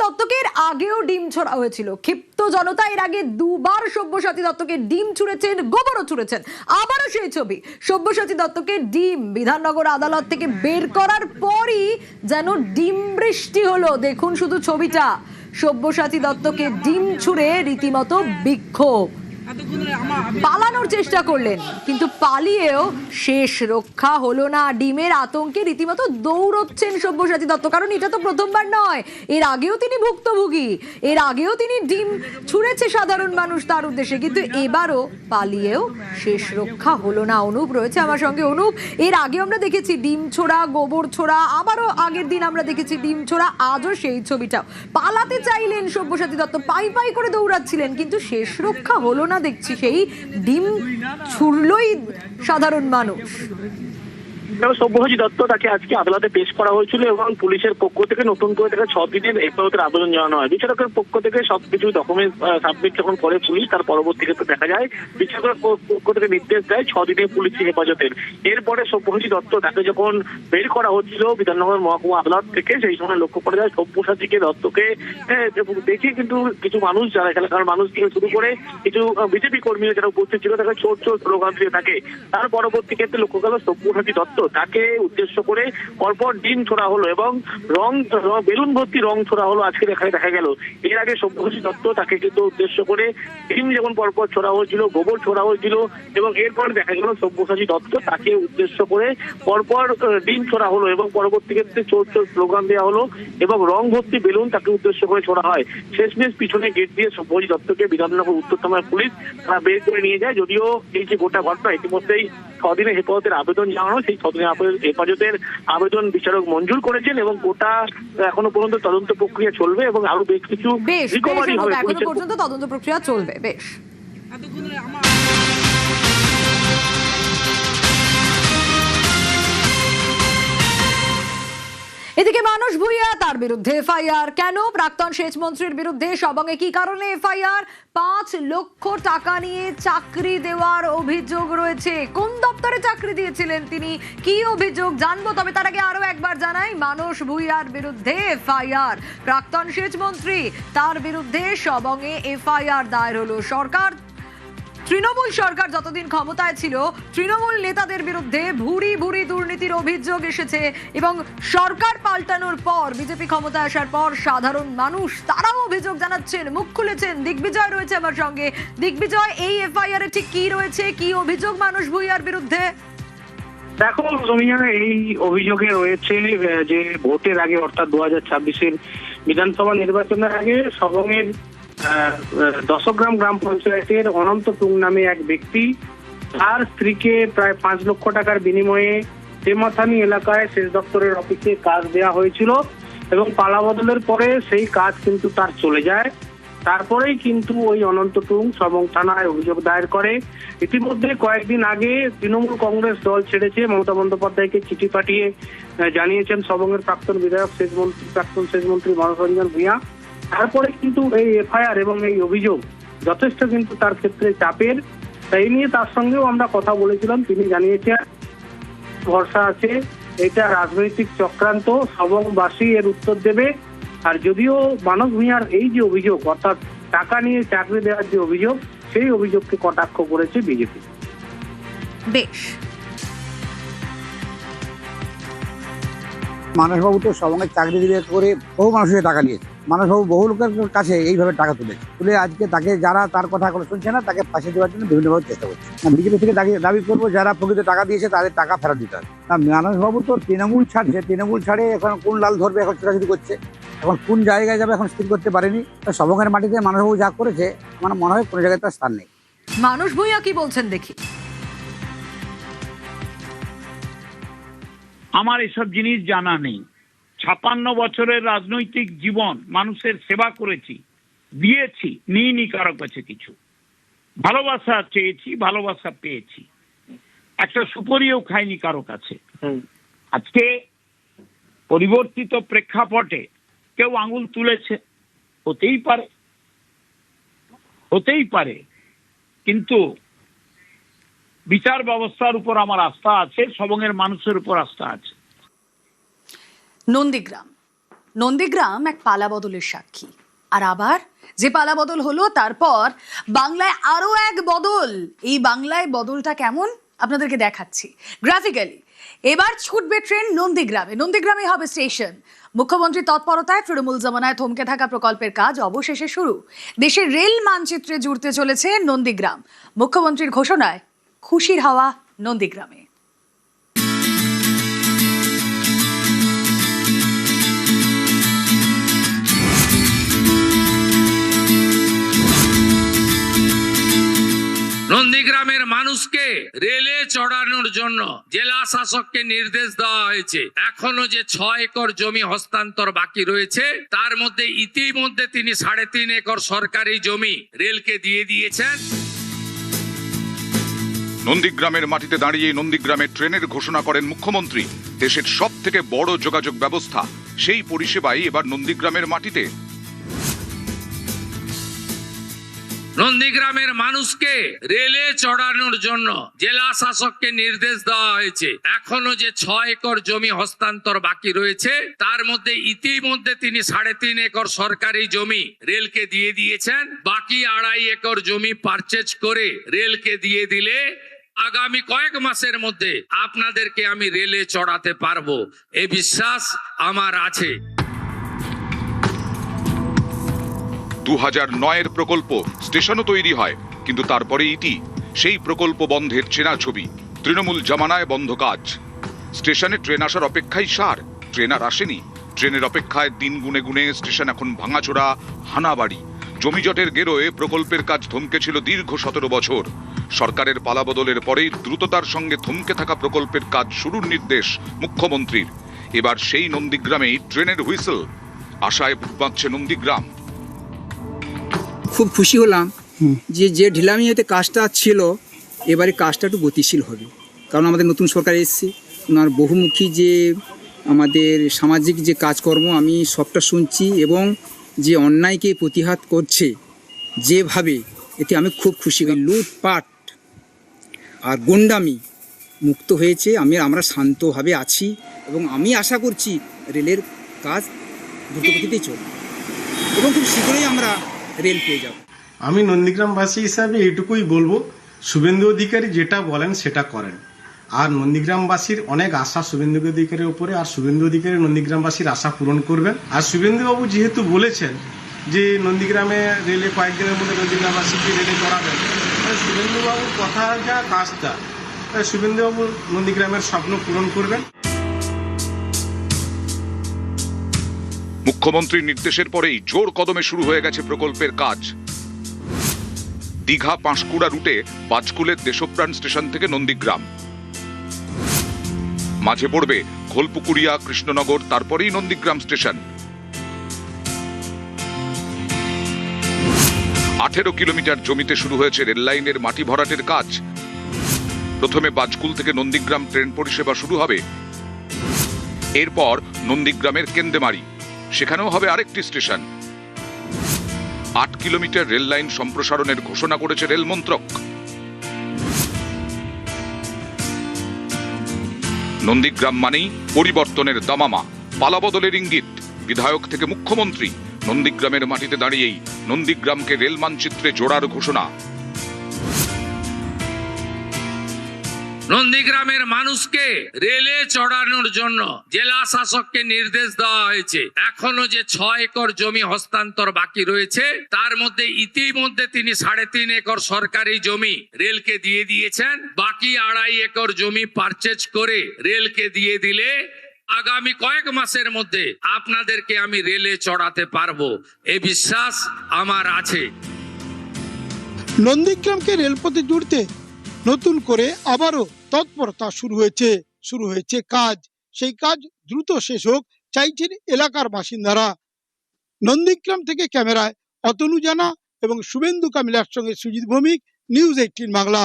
দত্তকে এর আগেও ডিম ছোড়া হয়েছিল। ক্ষিপ্ত জনতা এর আগে দুবার সব্যসাচী দত্তকে ডিম ছুঁড়েছেন, গোবরও ছুঁড়েছেন। আবারও সেই ছবি, সব্যসাচী দত্তকে ডিম বিধাননগর আদালত থেকে বের করার পরই যেন ডিম বৃষ্টি হলো। দেখুন শুধু ছবিটা, সব্যসাচী দত্তকে ডিম ছুঁড়ে রীতিমতো বিক্ষোভ। পালানোর চেষ্টা করলেন কিন্তু পালিয়েও শেষ রক্ষা হলো না। ডিমের আতঙ্কে রীতিমতো দৌড়চ্ছেন সব্যসাচী দত্ত, কারণ এটা তো প্রথমবার নয়, এর আগেও তিনি ভুক্তভোগী, এর আগেও তিনি ডিম ছুঁড়েছে সাধারণ মানুষ তার উদ্দেশ্যে, কিন্তু এবারও পালিয়েও শেষ রক্ষা হলো না। অনুপ রয়েছে আমার সঙ্গে। অনুপ, এর আগে আমরা দেখেছি ডিম ছোড়া, গোবর ছোড়া, আবারও আগের দিন আমরা দেখেছি ডিম ছোড়া, আজও সেই ছবিটাও। পালাতে চাইলেন সব্যসাচী দত্ত, পাই পাই করে দৌড়াচ্ছিলেন, কিন্তু শেষ রক্ষা হলো না। দেখছি সেই ডিম ছুড়লই সাধারণ মানুষ। সব্যসাচী দত্ত তাকে আজকে আদালতে পেশ করা হয়েছিল এবং পুলিশের পক্ষ থেকে নতুন করে তাকে 6 দিনের হেফাজতের আবেদন জানানো হয়। বিচারকের পক্ষ থেকে সবকিছু ডকুমেন্ট সাবমিট যখন করে পুলিশ, তার পরবর্তী ক্ষেত্রে দেখা যায় বিচারকের পক্ষ থেকে নির্দেশ দেয় 6 দিনের পুলিশি হেফাজতের। এরপরে সব্যসাচী দত্ত তাকে যখন বের করা হচ্ছিল বিধাননগর মহকুমা আদালত থেকে, সেই সময় লক্ষ্য করা যায় সব্যসাচীকে দত্তকে দেখে কিন্তু কিছু মানুষ, যারা এলাকার মানুষ থেকে শুরু করে কিছু বিজেপি কর্মীরা যারা উপস্থিত ছিল, তাকে চোর চোর স্লোগান দিয়ে থাকে। তার পরবর্তী ক্ষেত্রে লক্ষ্য গেল সব্যসাচী দত্ত তাকে উদ্দেশ্য করে পরপর ডিম ছোড়া হলো এবং বেলুন ভর্তি রং ছোড়া হলো। আজকে দেখা গেল এর আগে সব্যসাচী দত্ত তাকে কিন্তু উদ্দেশ্য করে ডিম যেমন পরপর ছোড়া হয়েছিল, গোবর ছোড়া হয়েছিল, এবং এরপর দেখা গেল সব্যসাচী দত্ত তাকে উদ্দেশ্য করে পরপর ডিম ছোড়া হলো এবং পরবর্তী ক্ষেত্রে চোর চোর স্লোগান দেওয়া হলো এবং রং ভর্তি বেলুন তাকে উদ্দেশ্য করে ছোড়া হয়। শেষমেশ পিছনে গেট দিয়ে সব্যসাচী দত্তকে বিধাননগর উত্তর থানার পুলিশ তারা বের করে নিয়ে যায়। যদিও এই যে গোটা ঘটনা ইতিমধ্যেই 6 দিনের হেফাজতের আবেদন জানানো, সেই 6 দিনের হেফাজতের আবেদন বিচারক মঞ্জুর করেছেন এবং গোটা এখনো পর্যন্ত তদন্ত প্রক্রিয়া চলবে এবং আরো বেশ কিছু রিকভারি হবে। এখনো পর্যন্ত তদন্ত প্রক্রিয়া চলবে। বেশ, এদিকে মানস ভুঁইয়া, তার বিরুদ্ধে এফআইআর কেন? প্রাক্তন সেচ মন্ত্রীর বিরুদ্ধে সবংয়ে কি কারণে এফআইআর? 5 লক্ষ টাকা নিয়ে চাকরি দেওয়ার অভিযোগ রয়েছে। কোন দপ্তরে চাকরি দিয়েছিলেন তিনি, কি অভিযোগ জানবো। তবে তার আগে আরো একবার জানাই, মানস ভুঁইয়ার বিরুদ্ধে এফআইআর। প্রাক্তন সেচ মন্ত্রী, তার বিরুদ্ধে সবংয়ে এফআইআর দায়ের হলো। তৃণমূল সরকার যতদিন ক্ষমতায় ছিল, তৃণমূল নেতাদের বিরুদ্ধে ভুরি ভুরি দুর্নীতির অভিযোগ এসেছে এবং সরকার পাল্টানোর পর, বিজেপি ক্ষমতায় আসার পর সাধারণ মানুষ তারাও অভিযোগ জানাচ্ছেন, মুখ খুলেছেন। দিগ্বিজয় রয়েছে আমার সঙ্গে। দিগ্বিজয়, এই এফআইআর এ ঠিক কি রয়েছে, কি অভিযোগ মানস ভুঁইয়ার বিরুদ্ধে? দেখো রমিয়া, এই অভিযোগে রয়েছে যে ভোটের আগে অর্থাৎ 2026-এর বিধানসভা নির্বাচনের আগে সবংয়ের দশগ্রাম গ্রাম পঞ্চায়েতের অনন্ত টুং নামে এক ব্যক্তি তার স্ত্রীকে প্রায় 5 লক্ষ টাকার বিনিময়ে তেমাথানি এলাকায় সেচ দপ্তরের অফিসে কাজ দেওয়া হয়েছিল এবং পালা বদলের পরে সেই কাজ কিন্তু তার চলে যায়। তারপরেই কিন্তু ওই অনন্ত টুং সবং থানায় অভিযোগ দায়ের করে। ইতিমধ্যে কয়েকদিন আগে তৃণমূল কংগ্রেস দল ছেড়েছে, মমতা বন্দ্যোপাধ্যায়কে চিঠি পাঠিয়ে জানিয়েছেন সবংয়ের প্রাক্তন বিধায়ক প্রাক্তন সেচমন্ত্রী মানস রঞ্জন ভূঁইয়া। তারপরে কিন্তু এই এফআইআর এবং এই অভিযোগ যথেষ্ট কিন্তু তার ক্ষেত্রে চাপের। তাই নিয়ে তার সঙ্গেও আমরা কথা বলেছিলাম, তিনি জানিয়েছেন ভরসা আছে এটা রাজনৈতিক চক্রান্ত, সবংবাসী এর উত্তর দেবে। আর যদিও মানস ভূঁইয়ার এই যে অভিযোগ, অর্থাৎ টাকা নিয়ে চাকরি দেওয়ার যে অভিযোগ, সেই অভিযোগকে কটাক্ষ করেছে বিজেপি। বেশ, মানসবাবু তো সবংয়ের চাকরি দিবে করে বহু মানুষের টাকা নিয়েছে। মানসবাবু বহু লোকের কাছে এইভাবে টাকা তুলে আজকে তাকে যারা তার কথা কোনো শুনছে না, তাকে ফাঁসি দেওয়ার জন্য বিভিন্নভাবে চেষ্টা করছে। বিজেপি থেকে দাবি করবো যারা প্রকৃত টাকা দিয়েছে তাদের টাকা ফেরত দিতে হবে। মানসবাবু তো তৃণমূল ছাড়ছে, তৃণমূল ছাড়ে এখন কোন লাল ধরবে, এখন ছোটাছুটি করছে, এখন কোন জায়গায় যাবে এখন স্থির করতে পারেনি। সবংয়ের মাটিতে মানসবাবু যা করেছে আমার মনে হয় কোনো জায়গায় তার স্থান নেই। মানস ভুঁইয়া কি বলছেন দেখি। আমার এসব জিনিস জানা নেই। 56 বছরের রাজনৈতিক জীবন মানুষের সেবা করেছি, দিয়েছি, নিইনি কারো কাছে কিছু। ভালোবাসা চেয়েছি, ভালোবাসা পেয়েছি, একটা সুপরিও খাইনি কারো কাছে। আজকে পরিবর্তিত প্রেক্ষাপটে কেউ আঙুল তুলেছে, হতেই পারে, কিন্তু বিচার ব্যবস্থার উপর আমার আস্থা আছে, সবংয়ের মানুষের উপর আস্থা আছে। নন্দীগ্রাম নন্দীগ্রাম এক পালাবদলের সাক্ষী, আর আবার যে পালাবদল হলো তারপর বাংলায় আরো এক বদল। এই বাংলায় বদলটা কেমন আপনাদেরকে দেখাচ্ছি গ্রাফিক্যালি। এবার ছুটবে ট্রেন নন্দীগ্রামে, নন্দীগ্রামে হবে স্টেশন। মুখ্যমন্ত্রীর তৎপরতায় তৃণমূল জমানায় থমকে থাকা প্রকল্পের কাজ অবশেষে শুরু। দেশের রেল মানচিত্রে জুড়তে চলেছে নন্দীগ্রাম। মুখ্যমন্ত্রীর ঘোষণায় খুশির হাওয়া নন্দীগ্রামে। নন্দীগ্রামের মানুষকে রেলে চড়ানোর জন্য জেলা শাসককে নির্দেশ দেওয়া হয়েছে। এখনো যে 6 একর জমি হস্তান্তর বাকি রয়েছে, তার মধ্যে ইতিমধ্যে তিনি 3.5 একর সরকারি জমি রেলকে দিয়ে দিয়েছেন। নন্দীগ্রামের মাটিতে দাঁড়িয়ে নন্দীগ্রামের ট্রেনের ঘোষণা করেন মুখ্যমন্ত্রী। দেশের সব থেকে বড় যোগাযোগ ব্যবস্থা, সেই পরিষেবাই এবার নন্দীগ্রামের মাটিতে। নন্দীগ্রামের মানুষকে রেলে চড়ানোর জন্য জেলা শাসককে নির্দেশ দেওয়া হয়েছে। এখনো যে 6 একর জমি হস্তান্তর বাকি রয়েছে, তার মধ্যে ইতিমধ্যে তিনি 3.5 একর সরকারি জমি রেলকে দিয়ে দিয়েছেন। বাকি 2.5 একর জমি পারচেজ করে রেলকে দিয়ে দিলে আগামী কয়েক মাসের মধ্যে আপনাদেরকে আমি রেলে চড়াতে পারবো, এই বিশ্বাস আমার আছে। 2009-এর প্রকল্প, স্টেশনও তৈরি হয়, কিন্তু তারপরে ইতি। সেই প্রকল্প বন্ধের চেনা ছবি। তৃণমূল জামানায় বন্ধ কাজ। স্টেশনে ট্রেন আসার অপেক্ষায় সার, ট্রেন আর আসেনি। ট্রেনের অপেক্ষায় দিন গুনে গুনে স্টেশন এখন ভাঙাচোরা, হানাবাড়ি। জমিজটের গেরোয় প্রকল্পের কাজ থমকে ছিল দীর্ঘ 17 বছর। সরকারের পালাবদলের পরেই দ্রুততার সঙ্গে থমকে থাকা প্রকল্পের কাজ শুরুর নির্দেশ মুখ্যমন্ত্রীর। এবার সেই নন্দীগ্রামেই ট্রেনের হুইসেল। আশায় বুক বাঁধছে নন্দীগ্রাম। খুব খুশি হলাম যে ঢিলামিতে কাজটা ছিল, এবারে কাজটা একটু গতিশীল হবে। কারণ আমাদের নতুন সরকার এসেছে, ওনার বহুমুখী যে আমাদের সামাজিক যে কাজকর্ম আমি সবটা শুনছি, এবং যে অন্যায়কে প্রতিহাত করছে যেভাবে, এতে আমি খুব খুশি। লুটপাট আর গুন্ডামি মুক্ত হয়েছে। আমরা শান্তভাবে আছি এবং আমি আশা করছি রেলের কাজ দ্রুতগতিতেই চলবে এবং খুব শীঘ্রই আমরা রেল পেয়ে যাব। আমি নন্দীগ্রামবাসী হিসাবে এইটুকুই বলবো, শুভেন্দু অধিকারী যেটা বলেন সেটা করেন। আর নন্দীগ্রামবাসীর অনেক আশা শুভেন্দু অধিকারীর উপরে, আর শুভেন্দু অধিকারী নন্দীগ্রামবাসীর আশা পূরণ করবেন। আর শুভেন্দুবাবু যেহেতু বলেছেন যে নন্দীগ্রামে রেলে কয়েকদিনের মধ্যে নন্দীগ্রামবাসীকে রেলে করাবেন, শুভেন্দুবাবুর কথা যা কাজটা, শুভেন্দুবাবু নন্দীগ্রামের স্বপ্ন পূরণ করবেন। মুখ্যমন্ত্রীর নির্দেশের পরেই জোর কদমে শুরু হয়ে গেছে প্রকল্পের কাজ। দীঘা পাঁশকুড়া রুটে পাঁচকুলের দেশপ্রাণ স্টেশন থেকে নন্দীগ্রাম, মাঝে পড়বে ঘোলপুকুরিয়া, কৃষ্ণনগর, তারপরেই নন্দীগ্রাম স্টেশন। 18 কিলোমিটার জমিতে শুরু হয়েছে রেল লাইনের মাটি ভরাটের কাজ। প্রথমে বাজকুল থেকে নন্দীগ্রাম ট্রেন পরিষেবা শুরু হবে। এরপর নন্দীগ্রামের কেন্দেমারি, সেখানেও হবে আরেকটি স্টেশন। 8 কিলোমিটার রেল লাইন সম্প্রসারণের ঘোষণা করেছে রেল মন্ত্রক। নন্দীগ্রাম মানেই পরিবর্তনের দামামা, পালাবদলের ইঙ্গিত। বিধায়ক থেকে মুখ্যমন্ত্রী, নন্দীগ্রামের মাটিতে দাঁড়িয়েই নন্দীগ্রামকে রেল মানচিত্রে জোড়ার ঘোষণা। নন্দীগ্রামের মানুষকে রেলে চড়ানোর জন্য জেলা শাসককে নির্দেশ দেওয়া হয়েছে। এখনো যে 6 একর জমি হস্তান্তর বাকি রয়েছে, তার মধ্যে ইতিমধ্যে তিনি 3.5 একর সরকারি জমি রেলকে দিয়ে দিয়েছেন। বাকি 2.5 একর জমি পারচেজ করে রেলকে দিয়ে দিলে আগামী কয়েক মাসের মধ্যে আপনাদেরকে আমি রেলে চড়াতে পারবো, এই বিশ্বাস আমার আছে। নন্দীগ্রামকে রেলপথে জুড়তে নতুন করে আবারও তৎপরতা শুরু হয়েছে কাজ। সেই কাজ দ্রুত শেষ হোক চাইছেন এলাকার বাসিন্দারা। নন্দীগ্রাম থেকে ক্যামেরায় অতনু জানা এবং শুভেন্দু কামিলার সঙ্গে সুজিত ভৌমিক, নিউজ 18 বাংলা।